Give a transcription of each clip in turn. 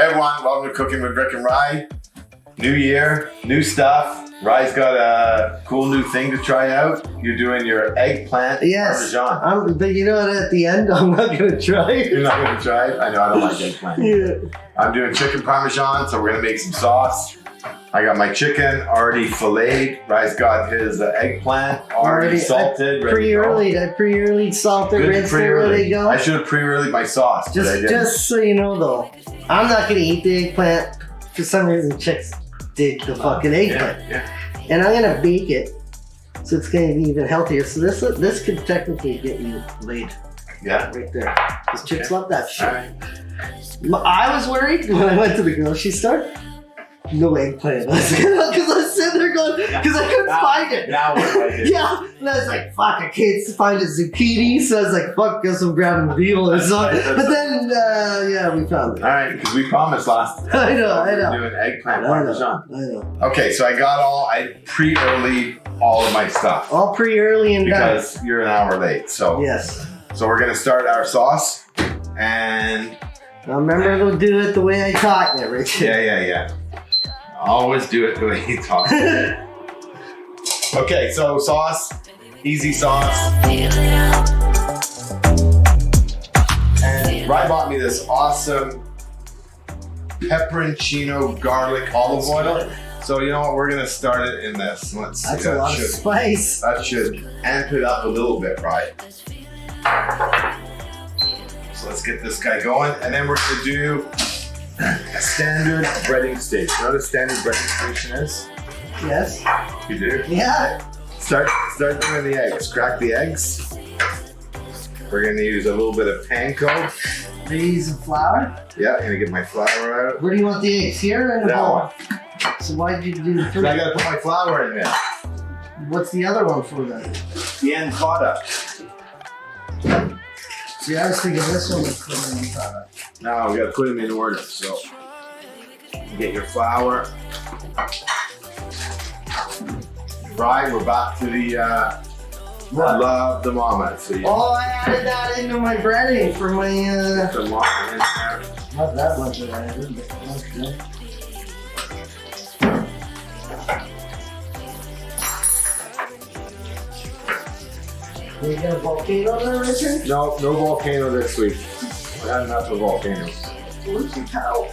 everyone, welcome to Cooking with Rick and Rye. New year, new stuff. Rye's got a cool new thing to try out. You're doing your eggplant parmesan. But you know what, at the end, I'm not going to try it. You're not going to try it? I know, I don't like eggplant. Yeah. I'm doing chicken parmesan, so we're going to make some sauce. I got my chicken already filleted. Rye's got his eggplant already salted. I pre-early salted, rinsed it, ready to go. I should have pre-earlied my sauce, but I didn't. Just so you know though, I'm not going to eat the eggplant. For some reason, chicks dig the fucking eggplant. Yeah. And I'm going to bake it, so it's going to be even healthier. So this could technically get you laid. Yeah. Right there. Because chicks love that shit. All right. I was worried when I went to the grocery store. No eggplant. Because I was sitting there going, because I couldn't find it. Now what do I do? Yeah. And I was like, fuck, I can't find a zucchini. So I was like, fuck, guess I'm grabbing a veal or something. But then, yeah, we found it. All right, because we promised last time. I know. We're doing eggplant parmesan. I know. Okay, so I pre-early all of my stuff. All pre-early and done. Because you're an hour late. So Yes. So we're going to start our sauce. And Now remember to do it the way I taught you, Richard. yeah. Always do it the way you talk. Okay, so sauce, easy sauce. And Rye bought me this awesome pepperoncino garlic olive oil. So you know what? We're gonna start it in this. Let's see. That's a lot of spice. That should amp it up a little bit, right? So let's get this guy going, and then we're gonna do a standard breading station. You know what a standard breading station is? Yes. You do? Yeah. Start doing the eggs. Crack the eggs. We're gonna use a little bit of panko. Are you using flour? Yeah, I'm gonna get my flour out. Where do you want the eggs? Here or in the That bowl? one. So why did you do the So three? I gotta put my flour in there. What's the other one for then? The end product. See, I was thinking this one was for the end product. Now we gotta put them in order. So you get your flour. Right, we're back to the I love the mama. So you Oh, I added that into my breading for my, put the mama in there. not that much of that, but that's good. We got a volcano there, Richard? No volcano this week. I had enough of volcanoes. Where's the cow?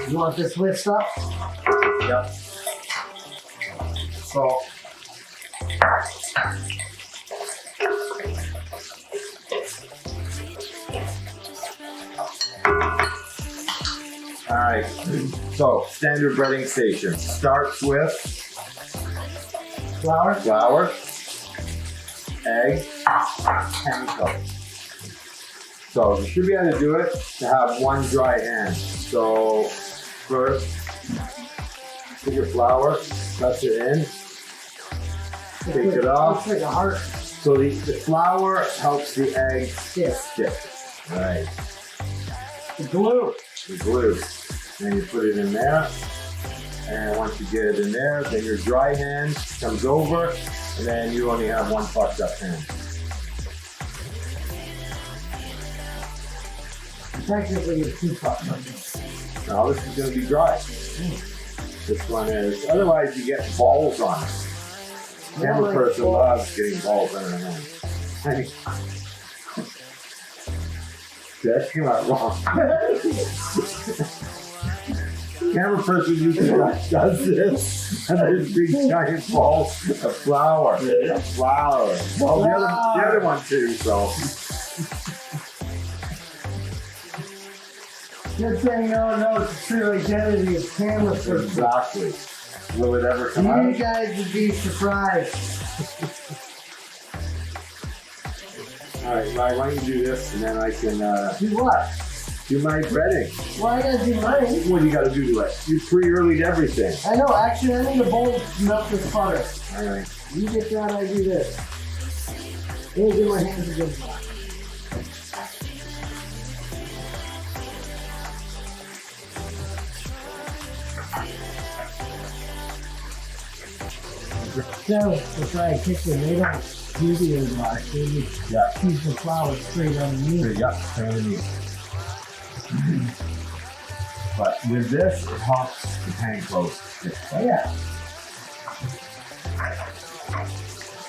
You want this whisked up? Yep. So all right. So standard breading station starts with Flour? egg, panko. So you should be able to do it to have one dry hand. So first, put your flour, press it in, take it off. Looks like a heart. So the flour helps the egg stick. Right. The glue. The glue. Then you put it in there. And once you get it in there, then your dry hand comes over, and then you only have one fucked up hand. Technically, it's two fucked up. Now this is going to be dry. This one is. Otherwise, you get balls on it. Camera person loves getting balls on their hand. That came out wrong. Camera person usually does this, and there's big giant balls of flour. Well, the other one too. So. Good thing no one knows the true identity of camera person. Exactly. Will it ever come out? You guys would be surprised. All right, Ryan, why don't you do this, and then I can Do what? do my breading. Well, I gotta do mine. What do you got to do to it? You pre-earlied everything. I know, actually, I need a bowl of milk with butter. All right. You get that, I do this. Let me get my hands a good spot. So, we'll try and kick the lid off. Studio glass, baby. Yeah. Keep the flour straight underneath. Yeah, straight underneath. But with this, it helps the pan close. Oh yeah.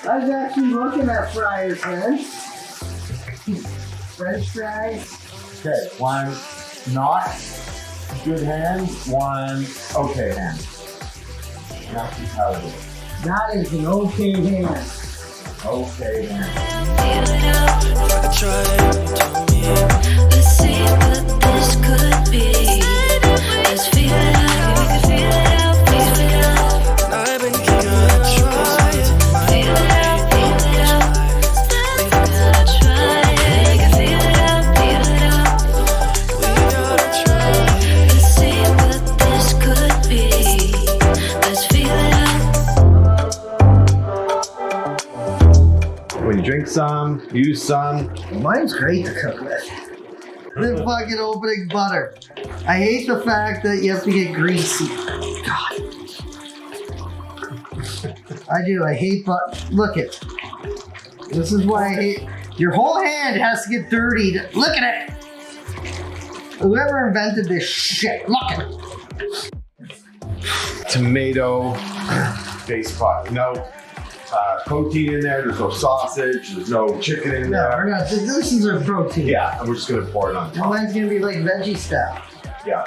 I was actually looking at fryers, man. French fries. Okay, one not good hand, one okay hand. That's just how it is. That is an okay hand. Okay hand. Let's see what this could be. Let's feel it out, we can feel it out, feel it out. I've been giving it a try. Feel it out, feel it out. We gotta try. We can feel it out, feel it out. We gotta try. Let's see what this could be. Let's feel it out. When you drink some, use some. Mine's great to cook with. Then fucking opening butter. I hate the fact that you have to get greasy. God. I do. I hate butter. Look it. This is why I hate. Your whole hand has to get dirty. Look at it. Whoever invented this shit. Look at it. Tomato based pot. No protein in there. There's no sausage. There's no chicken in No, there. we're not. This is our protein. Yeah, and we're just gonna pour it on And top. mine's gonna be like veggie style. Yeah.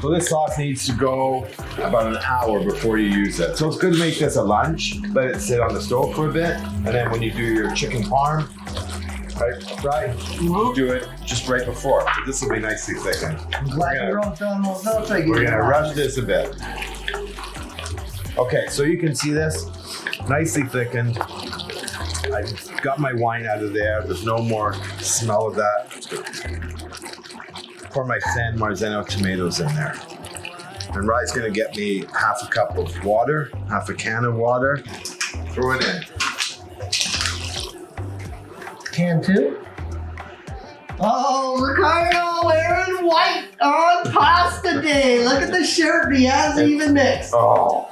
So this sauce needs to go about an hour before you use it. So it's good to make this a lunch. Let it sit on the stove for a bit, and then when you do your chicken parm, right, do it just right before. This will be nicely thickened. I'm glad you wrote down those notes. We're gonna rush this a bit. Okay, so you can see this nicely thickened. I got my wine out of there. There's no more smell of that. Pour my San Marzano tomatoes in there. And Rye's gonna get me half a cup of water, half a can of water. Throw it in. Can too? Oh, Ricardo wearing white on pasta day. Look at the shirt. He hasn't even mixed. Oh,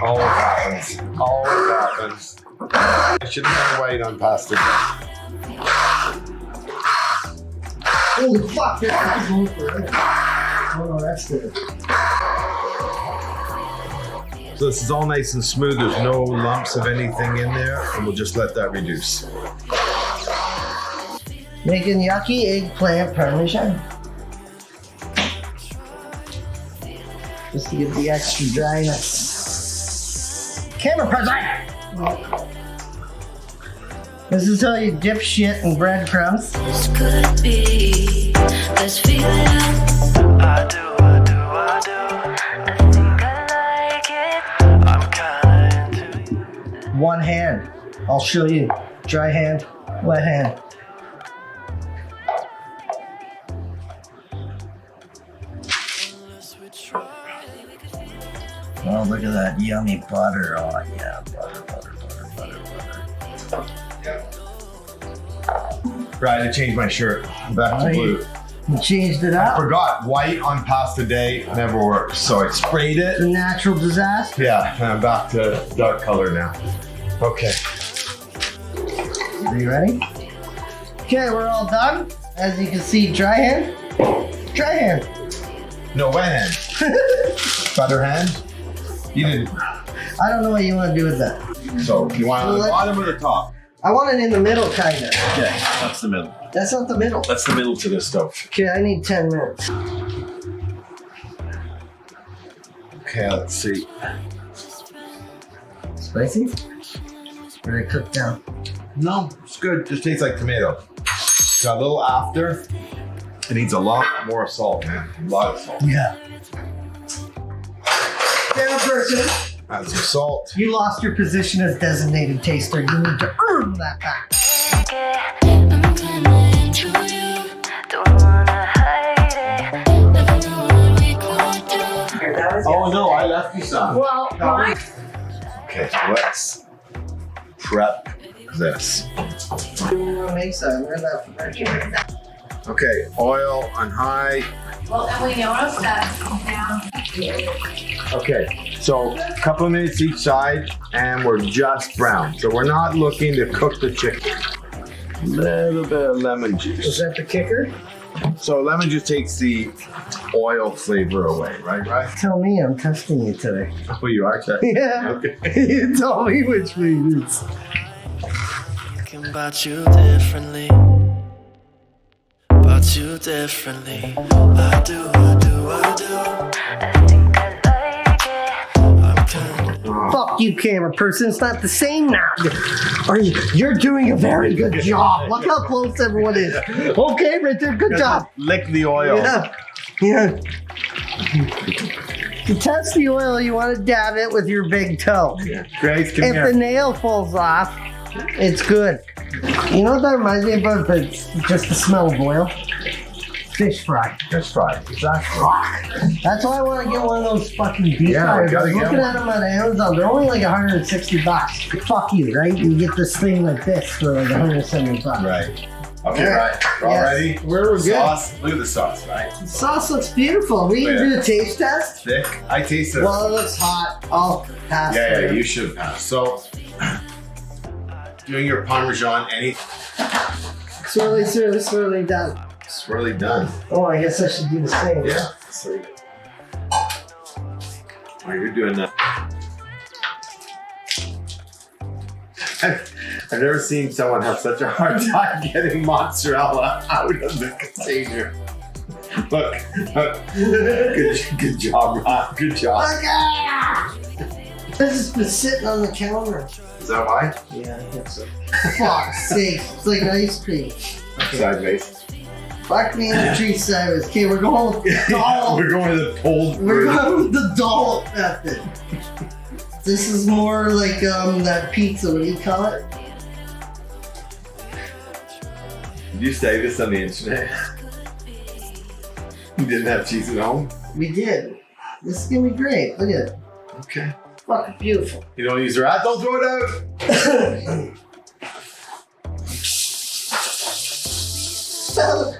always happens. Always happens. I should have done white on pasta. Holy fuck, that's going for it. Oh no, that's good. So this is all nice and smooth. There's no lumps of anything in there, and we'll just let that reduce. Making yucky eggplant parmesan. Just to get the extra dryness. Camera present! This is how you dip shit in breadcrumbs. This could be. Let's feel it out. I do. I think I like it. I'm kinda into you. One hand. I'll show you. Dry hand, wet hand. Oh, look at that yummy butter. Oh, yeah, butter. Right, I changed my shirt. I'm back to Right. blue. You changed it I up. forgot white on pasta day never works, so I sprayed It's a it. natural disaster. Yeah, and I'm back to dark color now. Okay. Are you ready? Okay, we're all done. As you can see, dry hand. Dry hand. No, wet hand. Butter hand. You didn't. I don't know what you want to do with that. So you want it on the bottom or the top? I want it in the middle, kind of. Okay, that's the middle. That's not the middle. That's the middle to the stove. Okay, I need 10 minutes. Okay, let's see. Spicy? Or did it cook down? No, it's good. Just tastes like tomato. Got a little after. It needs a lot more salt, man. A lot of salt. Yeah. Camera person, Add some salt. you lost your position as designated taster. You need to earn that back. I'm kinda into you. Don't wanna hide it. Never know what we could do. Oh no, I left you some. Well, mine. Okay, so let's prep this. You want to make some? Where's that from? Okay, oil on high. Well, Emily, you want us down. Okay, so a couple of minutes each side, and we're just brown. So we're not looking to cook the chicken. A little bit of lemon Is juice. that the kicker? So lemon juice takes the oil flavor away, right? Tell me, I'm testing you today. Oh, you are testing. Yeah. Okay. You tell me which way it is. Thinking about you differently. About you differently. I do. I'm kind Fuck you, camera person. It's not the same now. You're doing a very good job. Look how close everyone is. Okay, right there. Good job. Lick the oil. Yeah. To test the oil, you want to dab it with your big toe. Grace, come If here. the nail falls off, it's good. You know what that reminds me of? But just the smell of oil? Fish fry. Fish fry. Exactly. That's why I want to get one of those fucking deep Yeah, fryers. I gotta was get looking one. at them on Amazon. They're only like $160. Fuck you, right? You get this thing like this for like $170. Right. Okay, Yeah. right. We're all Yes. ready? We're good. Sauce. Look at the sauce, right? The sauce looks beautiful. We can do a taste test. Thick. I taste it. Well, it looks hot. I'll pass. Yeah, it. you should have. So, doing your Parmesan, any Swirly done. swirly done. Oh, I guess I should do the same. Yeah. So, oh, you're doing that. I've never seen someone have such a hard time getting mozzarella out of the container. Look. Good job, Ron. Good job. This has been sitting on the counter. Is that why? Yeah, I think so. Fuck's sake. It's like ice cream. Sideways. Fuck me in the tree sideways. Okay, we're going with the dollop. We're going to the cold We're version. going with the dollop method. This is more like that pizza. What do you call it? Did you say this on the internet? You didn't have cheese at home? We did. This is gonna be great. Look at it. Okay. Fucking beautiful. You don't use your hat, don't throw it out. Don't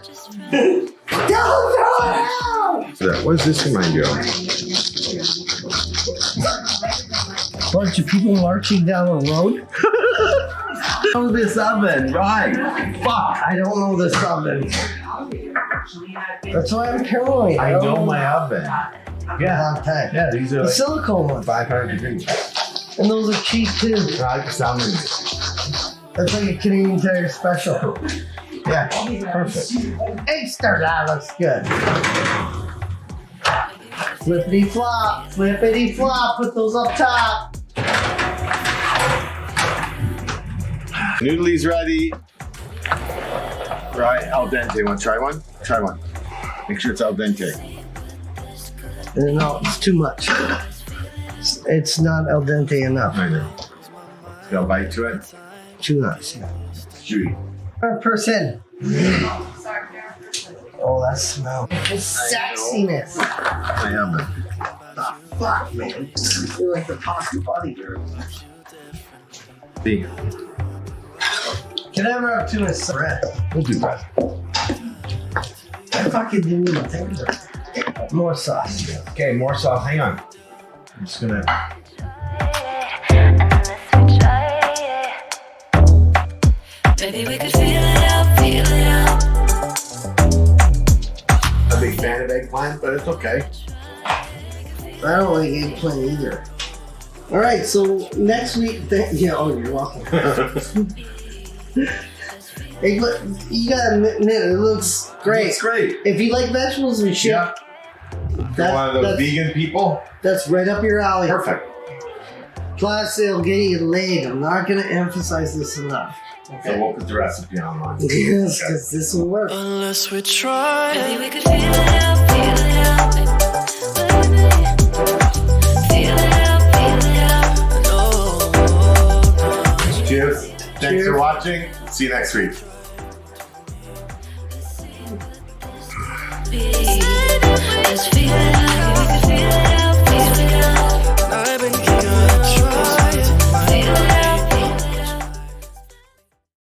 throw it out! What does this remind you of? Bunch of people marching down the road. Oh, this oven, right. Fuck, I don't know this oven. That's why I'm paranoid. I know my oven. Yeah, Yeah, these are the like silicone one. 500 degrees. And those are cheap too. I like the sound of it. That's like a Canadian Tire special. Yeah, perfect. Egg star, that looks good. Flippity flop, put those up top. Noodley's ready. Right, al dente. Want to try one? Try one. Make sure it's al dente. No, it's too much. It's not al dente enough. I know. Got a bite to it. Too much. Chewy. Person. Oh, that smell. The sexiness. I oven. Fuck, man. I feel like the pasta bodyguard. See, Can I ever have too much bread? we'll do that. I fucking didn't even think of it. More sauce. Okay, more sauce. Hang on. I'm just gonna. Baby, we could feel it out. A big fan of eggplant, but it's okay. I don't like eggplant either. All right, so next week, yeah. Oh, you're welcome. Eggplant, you gotta admit, it looks great. It's great. If you like vegetables and shit, Yeah. You're one of those vegan people. that's right up your alley. Perfect. Plus, it'll get you laid. I'm not gonna emphasize this enough. So we'll put the recipe online. Yes, because this will work. Unless we try. Baby, we could feel it out. Cheers. Thanks for watching. See you next week. Let's feel it out. We could feel it out.